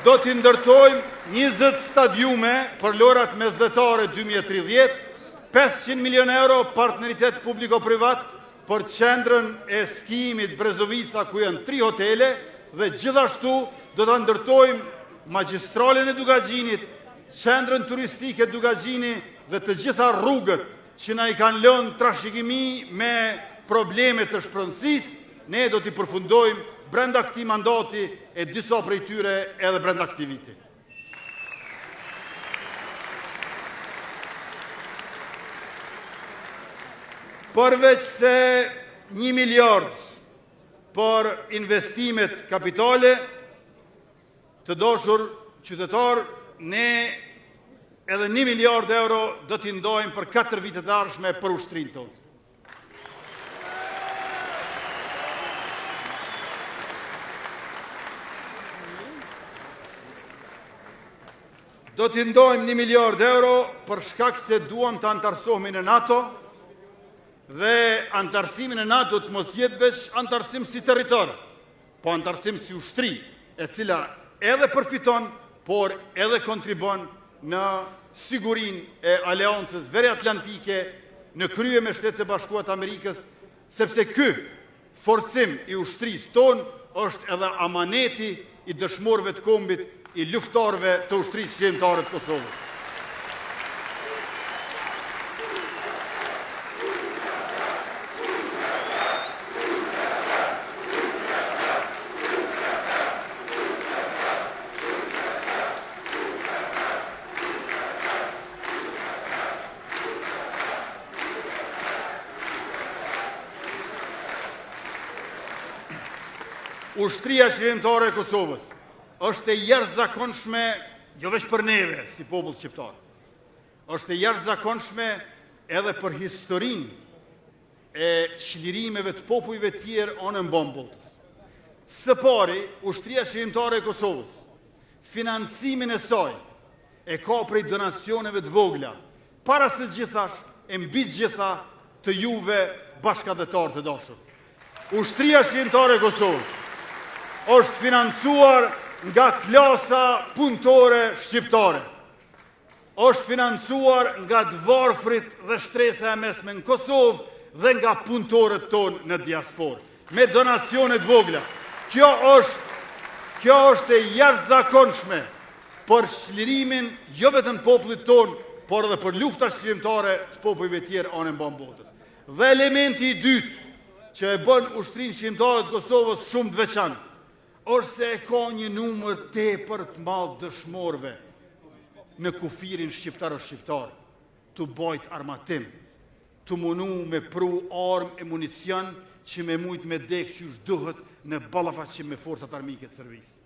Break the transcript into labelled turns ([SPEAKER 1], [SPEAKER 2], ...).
[SPEAKER 1] do t'i ndërtojmë 20 stadiume për lorat mesdhetare 2030, 500 milion euro partneritet publiko-privat për qendrën e skimit Brezovica ku janë 3 hotele dhe gjithashtu do t'a ndërtojmë magjistralin e Dugagjinit, qendrën turistike Dugagjini dhe të gjitha rrugët që na i kanë lënë trashëgimi me problemet të shpronësisë, ne do t'i përfundojmë brenda këtij mandati e disa prej tyre edhe brenda këtij viti. Përveç se 1 miliard për investimet kapitale, të dashur qytetar, ne edhe 1 miliard euro do t'i ndajmë për 4 vitet e ardhshme për ushtrinë tonë. Do t'i ndajmë 1 miliard euro për shkak se duam të antarësohemi në NATO dhe antarësimi në NATO të mos jetë veç antarësim si territor, po antarësim si ushtri, e cila edhe përfiton, por edhe kontribon në sigurinë e aleancës veriatlantike në krye me Shtetet e Bashkuara të Amerikës, sepse ky forcim i ushtrisë tonë është edhe amaneti i dëshmorëve të kombit, i luftarëve të ushtrisë shqiptare të Kosovës. Ushtria shqiptare e Kosovës është e jashtëzakonshme, jo vetëm për neve si popull shqiptar. Është e jashtëzakonshme edhe për historinë e çlirimeve të popujve të tjerë anë mban botës. Së pari, Ushtria shqiptare e Kosovës, financimin e saj e ka prej donacioneve të vogla, para së gjithash e mbi të gjitha të juve bashkëdhetar të dashur. Ushtria shqiptare e Kosovës është financuar nga klasa punëtore shqiptare. Është financuar nga të varfrit dhe shtresa e mesme në Kosovë dhe nga punëtorët tonë në diasporë, me donacione të vogla. Kjo është e jashtëzakonshme për çlirimin jo vetëm popullit tonë, por edhe për lufta shqiptare të popujve tjerë anë mban botës. Dhe elementi i dytë që e bën Ushtrinë shqiptare të Kosovës shumë të veçantë është se e ka një numër tepër të madh dëshmorëve në kufirin shqiptar të bajt armatim, të munu me pru armë e municion që me mujt me dekë që është duhet në ballafaqim me forcat armike të Serbisë.